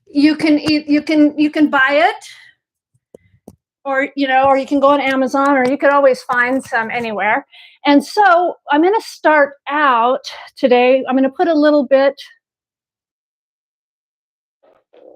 You can buy it, or or you can go on Amazon, or you could always find some anywhere. And so I'm going to start out today. I'm going to put a little bit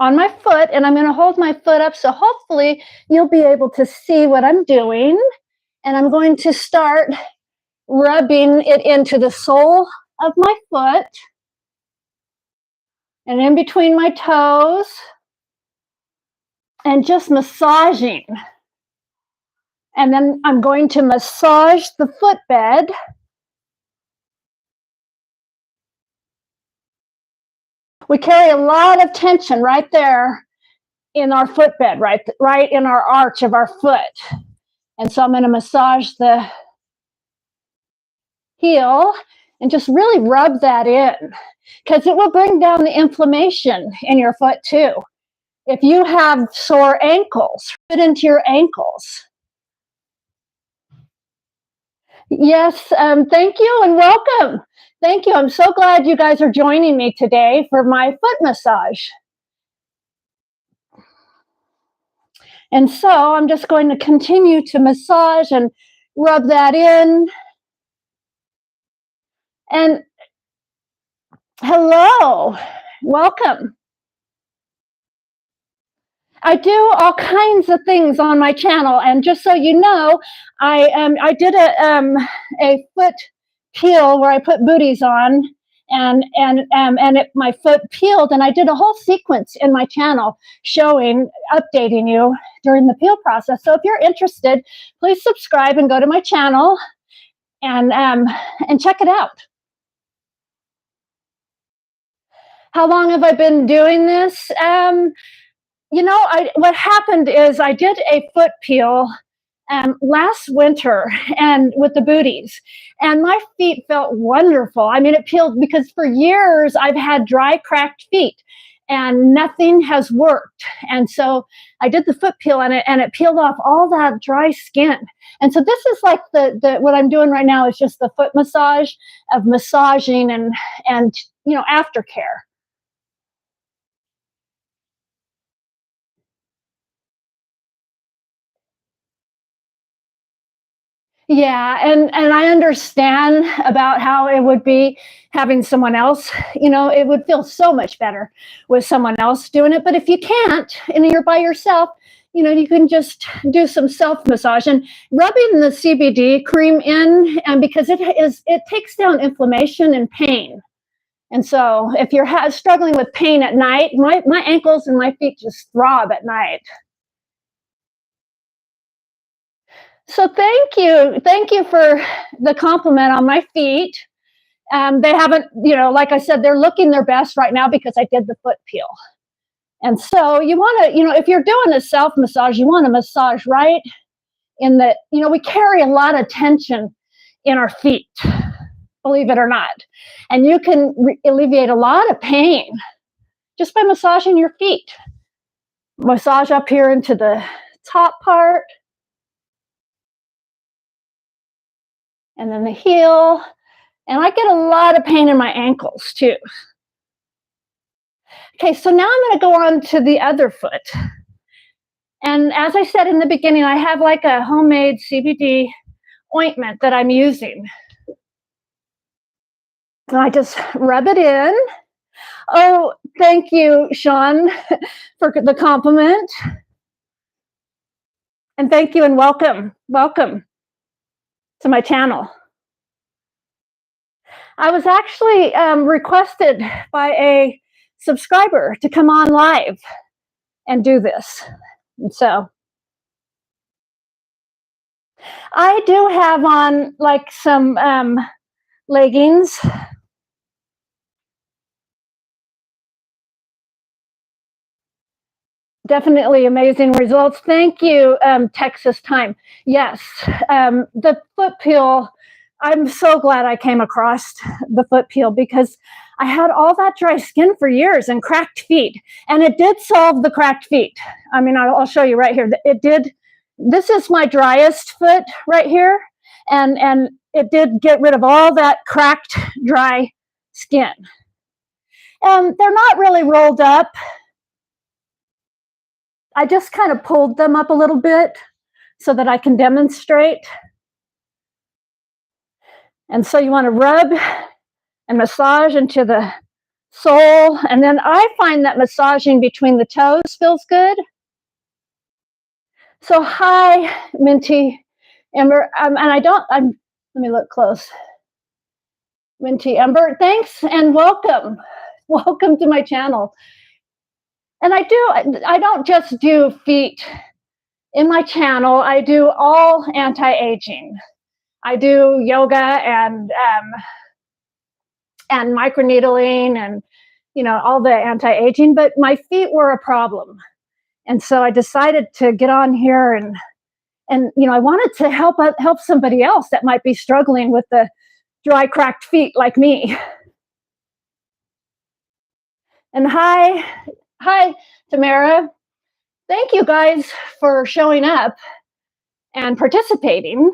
on my foot, and I'm going to hold my foot up, so hopefully you'll be able to see what I'm doing. And I'm going to start rubbing it into the sole of my foot and in between my toes, and just massaging. And then I'm going to massage the footbed. We carry a lot of tension right there in our footbed, right in our arch of our foot. And so I'm going to massage the heel and just really rub that in, because it will bring down the inflammation in your foot too. If you have sore ankles, put into your ankles. Yes, thank you and welcome. Thank you. I'm so glad you guys are joining me today for my foot massage. And so I'm just going to continue to massage and rub that in. And hello, welcome. I do all kinds of things on my channel, and just so you know, I did a foot peel where I put booties on, and my foot peeled, and I did a whole sequence in my channel showing, updating you during the peel process. So if you're interested, please subscribe and go to my channel and check it out. How long have I been doing this? What happened is I did a foot peel last winter and with the booties, and my feet felt wonderful. I mean, it peeled because for years I've had dry, cracked feet and nothing has worked. And so I did the foot peel and it peeled off all that dry skin. And so this is like the what I'm doing right now is just the foot massage of massaging and aftercare. Yeah, and I understand about how it would be having someone else. It would feel so much better with someone else doing it. But if you can't, and you're by yourself, you can just do some self massage and rubbing the CBD cream in, and because it takes down inflammation and pain. And so if you're struggling with pain at night, my ankles and my feet just throb at night. So thank you for the compliment on my feet. They haven't, like I said, they're looking their best right now because I did the foot peel. And so you want to, if you're doing a self massage, you want to massage right in the, we carry a lot of tension in our feet, believe it or not. And you can alleviate a lot of pain just by massaging your feet. Massage up here into the top part. And then the heel, and I get a lot of pain in my ankles too. Okay, so now I'm going to go on to the other foot. And as I said in the beginning, I have like a homemade CBD ointment that I'm using. And I just rub it in. Oh, thank you, Sean, for the compliment. And thank you and welcome. Welcome to my channel. I was actually requested by a subscriber to come on live and do this. And so I do have on like some leggings. Definitely amazing results. Thank you, Texas Time. Yes, the foot peel, I'm so glad I came across the foot peel because I had all that dry skin for years and cracked feet, and it did solve the cracked feet. I mean, I'll show you right here. It did. This is my driest foot right here, and it did get rid of all that cracked, dry skin. They're not really rolled up. I just kind of pulled them up a little bit so that I can demonstrate. And so you want to rub and massage into the sole. And then I find that massaging between the toes feels good. So hi, Minty, Amber, and let me look close. Minty, Amber, thanks and welcome. Welcome to my channel. And I don't just do feet in my channel. I do all anti-aging. I do yoga and microneedling and, all the anti-aging, but my feet were a problem. And so I decided to get on here and I wanted to help somebody else that might be struggling with the dry, cracked feet like me. And hi, Tamara. Thank you guys for showing up and participating.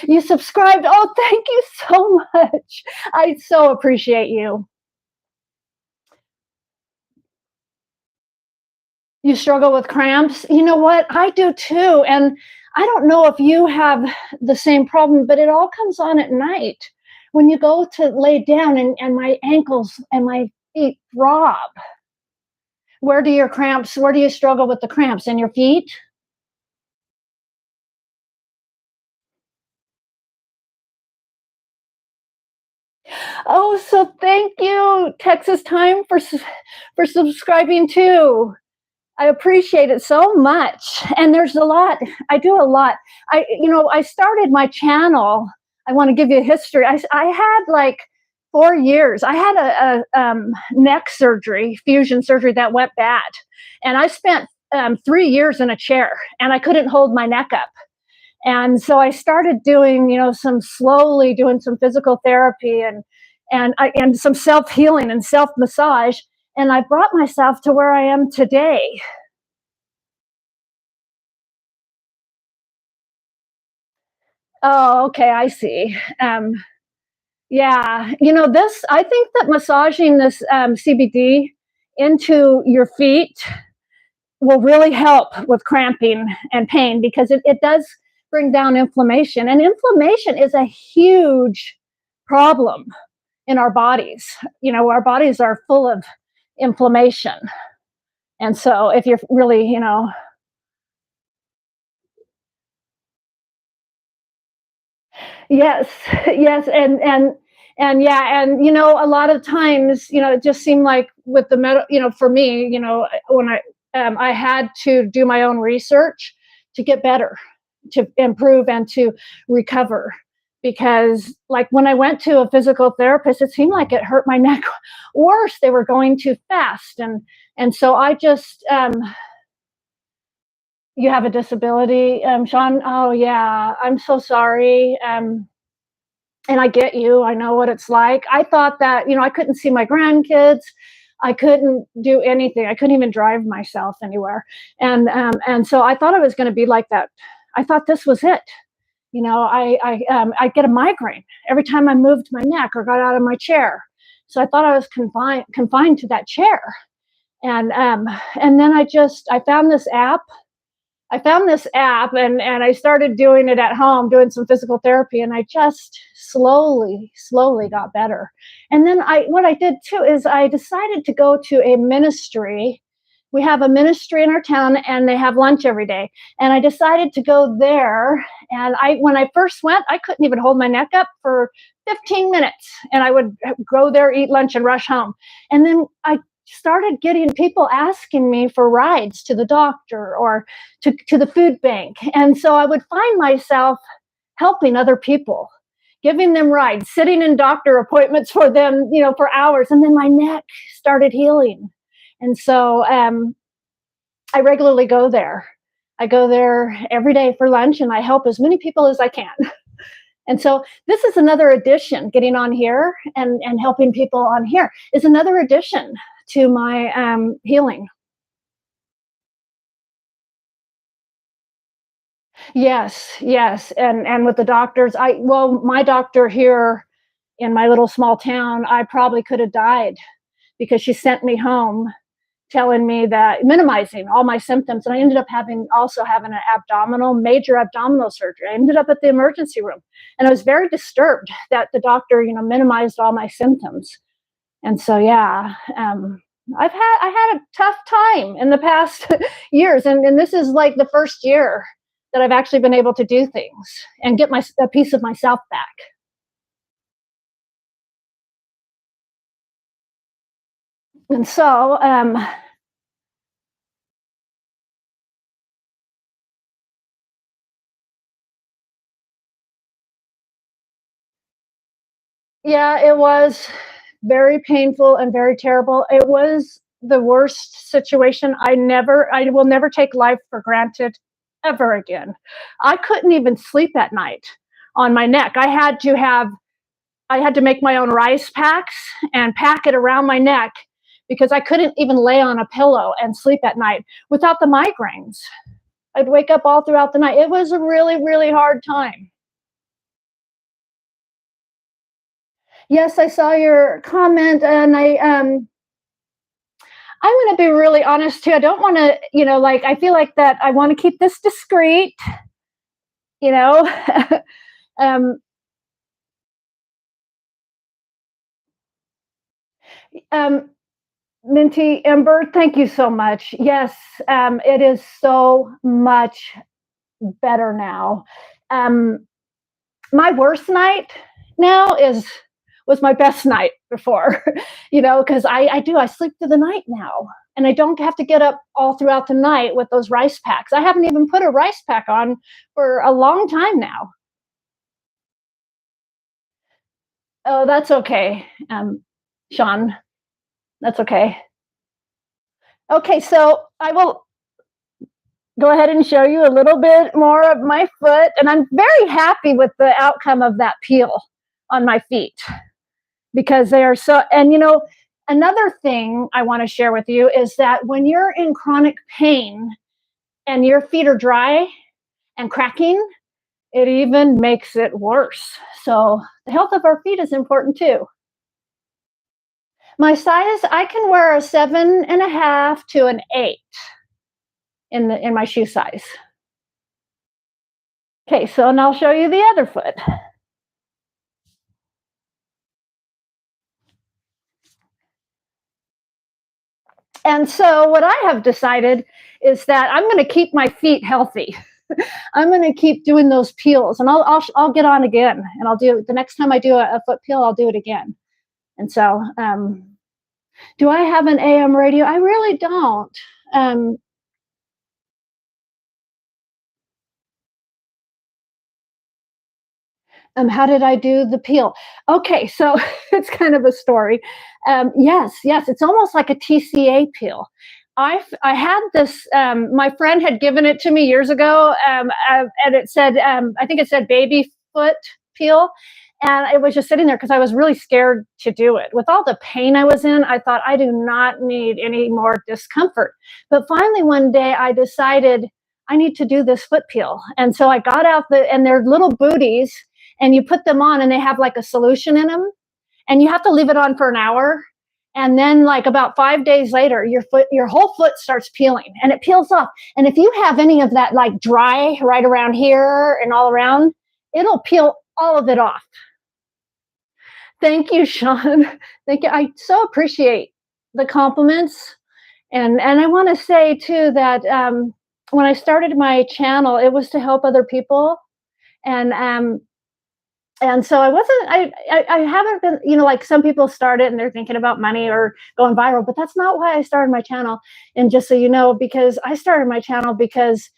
You subscribed. Oh, thank you so much. I so appreciate you. You struggle with cramps? You know what? I do too. And I don't know if you have the same problem, but it all comes on at night when you go to lay down and my ankles and my feet throb. Where do you struggle with the cramps? In your feet? Oh, so thank you, Texas Time, for subscribing too. I appreciate it so much. And there's a lot. I do a lot. I started my channel. I want to give you a history. I had like 4 years. I had a neck surgery, fusion surgery that went bad. And I spent 3 years in a chair and I couldn't hold my neck up. And so I started doing, doing some physical therapy and some self-healing and self-massage. And I brought myself to where I am today. Oh, okay, I see. Yeah, I think that massaging this CBD into your feet will really help with cramping and pain because it does bring down inflammation. And inflammation is a huge problem in our bodies. Our bodies are full of inflammation. And so if you're really, yes, yes, and yeah, and a lot of times, it just seemed like with the for me, when I had to do my own research to get better, to improve, and to recover. Because, like, when I went to a physical therapist, it seemed like it hurt my neck worse. They were going too fast, and so I just you have a disability, Sean? Oh yeah, I'm so sorry. And I get you. I know what it's like. I thought that, I couldn't see my grandkids. I couldn't do anything. I couldn't even drive myself anywhere. And so I thought I was going to be like that. I thought this was it. I get a migraine every time I moved my neck or got out of my chair. So I thought I was confined to that chair. And then I found this app. And I started doing it at home, doing some physical therapy, and I just slowly got better. And then what I did too is I decided to go to a ministry. We have a ministry in our town and they have lunch every day. And I decided to go there. And when I first went, I couldn't even hold my neck up for 15 minutes. And I would go there, eat lunch, and rush home. And then I started getting people asking me for rides to the doctor or to the food bank. And so I would find myself helping other people, giving them rides, sitting in doctor appointments for them, for hours. And then my neck started healing. And so I regularly go there. I go there every day for lunch and I help as many people as I can. And so this is another addition. Getting on here and helping people on here is another addition to my healing. Yes. And with the doctors, my doctor here in my little small town, I probably could have died because she sent me home telling me that minimizing all my symptoms. And I ended up also having an major abdominal surgery. I ended up at the emergency room, and I was very disturbed that the doctor, minimized all my symptoms. And so, yeah, I had a tough time in the past years, and this is like the first year that I've actually been able to do things and get a piece of myself back. And so, yeah, it was very painful and very terrible. It was the worst situation. I will never take life for granted ever again. I couldn't even sleep at night on my neck. I had to make my own rice packs and pack it around my neck because I couldn't even lay on a pillow and sleep at night without the migraines. I'd wake up all throughout the night. It was a really, really hard time. Yes, I saw your comment, and I'm going to be really honest too. I don't want to, I feel like that I want to keep this discreet, you know. um, um, Minty Ember, thank you so much. Yes, it is so much better now. Um, my worst night now was my best night before, because I sleep through the night now, and I don't have to get up all throughout the night with those rice packs. I haven't even put a rice pack on for a long time now. Oh, that's okay, Sean. That's okay. Okay, so I will go ahead and show you a little bit more of my foot, and I'm very happy with the outcome of that peel on my feet, because they are so, and another thing I want to share with you is that when you're in chronic pain and your feet are dry and cracking, it even makes it worse. So the health of our feet is important too. My size, I can wear a 7.5 to an 8 in my shoe size. Okay, so and I'll show you the other foot. And so what I have decided is that I'm going to keep my feet healthy. I'm going to keep doing those peels, and I'll get on again, and I'll do the next time I do a foot peel, I'll do it again. And so, do I have an AM radio? I really don't. How did I do the peel? Okay, so it's kind of a story. Yes, it's almost like a TCA peel. I had this. My friend had given it to me years ago, and it said, I think it said baby foot peel, and it was just sitting there because I was really scared to do it. With all the pain I was in, I thought I do not need any more discomfort. But finally, one day, I decided I need to do this foot peel, and so I got out and they're little booties, and you put them on, and they have like a solution in them, and you have to leave it on for an hour, and then like about 5 days later your whole foot starts peeling, and it peels off. And if you have any of that like dry right around here and all around, it'll peel all of it off. Thank you, Sean. Thank you. I so appreciate the compliments. And I want to say too that when I started my channel, it was to help other people. And so I haven't been, like some people start it and they're thinking about money or going viral, but that's not why I started my channel. And just so you know, because I started my channel because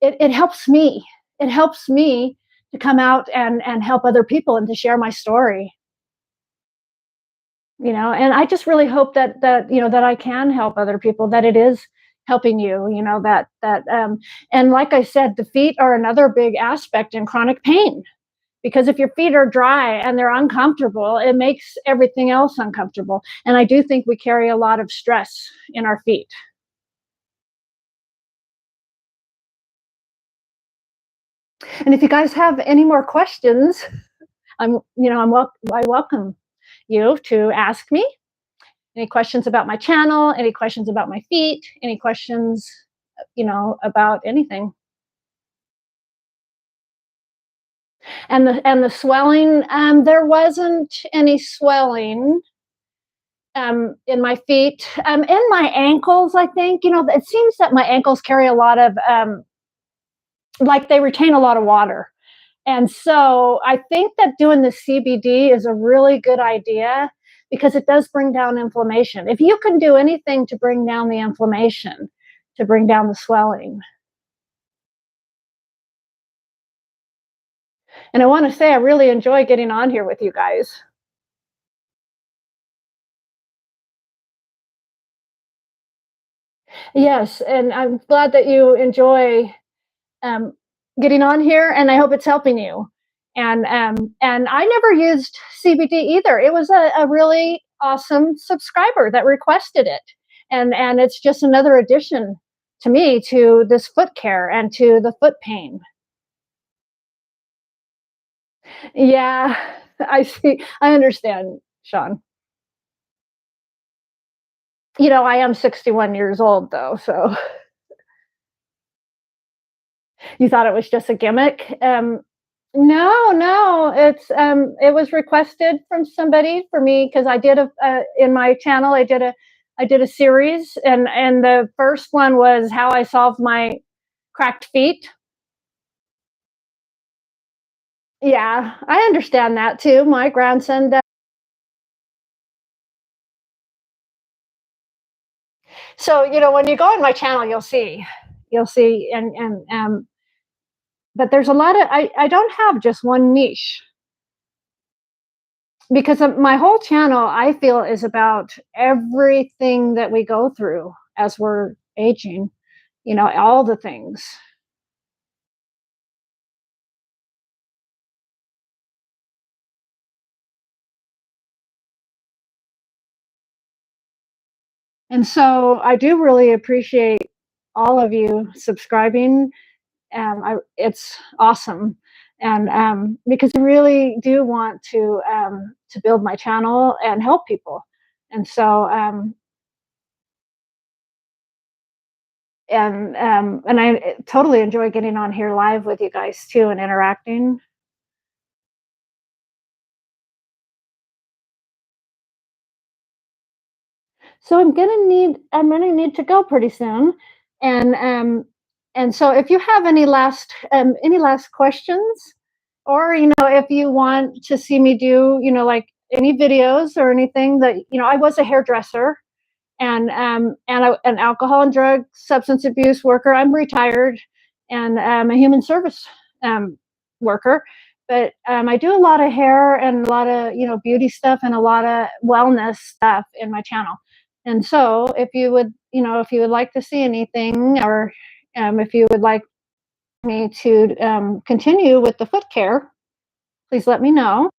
it helps me. It helps me to come out and help other people and to share my story. And I just really hope that I can help other people, that it is helping you, and like I said, the feet are another big aspect in chronic pain. Because if your feet are dry and they're uncomfortable, it makes everything else uncomfortable. And I do think we carry a lot of stress in our feet. And if you guys have any more questions, I welcome you to ask me. Any questions about my channel, any questions about my feet, any questions, about anything. And the swelling, there wasn't any swelling in my feet, in my ankles. I think it seems that my ankles carry a lot of like they retain a lot of water, and so I think that doing the CBD is a really good idea because it does bring down inflammation. If you can do anything to bring down the inflammation, to bring down the swelling. And I want to say I really enjoy getting on here with you guys. Yes, and I'm glad that you enjoy um, getting on here, and I hope it's helping you. And I never used CBD either. It was a really awesome subscriber that requested it, and it's just another addition to me to this foot care and to the foot pain. Yeah, I see. I understand, Sean. I am 61 years old though, so you thought it was just a gimmick? No, no, it was requested from somebody for me because I did in my channel. I did a series, and the first one was how I solved my cracked feet. Yeah, I understand that too. My grandson does. So when you go on my channel, you'll see, but there's a lot of I don't have just one niche because my whole channel I feel is about everything that we go through as we're aging, all the things. And so I do really appreciate all of you subscribing. It's awesome, and because I really do want to build my channel and help people, and so and I totally enjoy getting on here live with you guys too and interacting. So I'm gonna need to go pretty soon, and so if you have any last questions, or if you want to see me do like any videos or anything that I was a hairdresser, and an alcohol and drug substance abuse worker. I'm retired, and a human service um, worker. But I do a lot of hair and a lot of beauty stuff and a lot of wellness stuff in my channel. And so if you would like to see anything, or if you would like me to continue with the foot care, please let me know.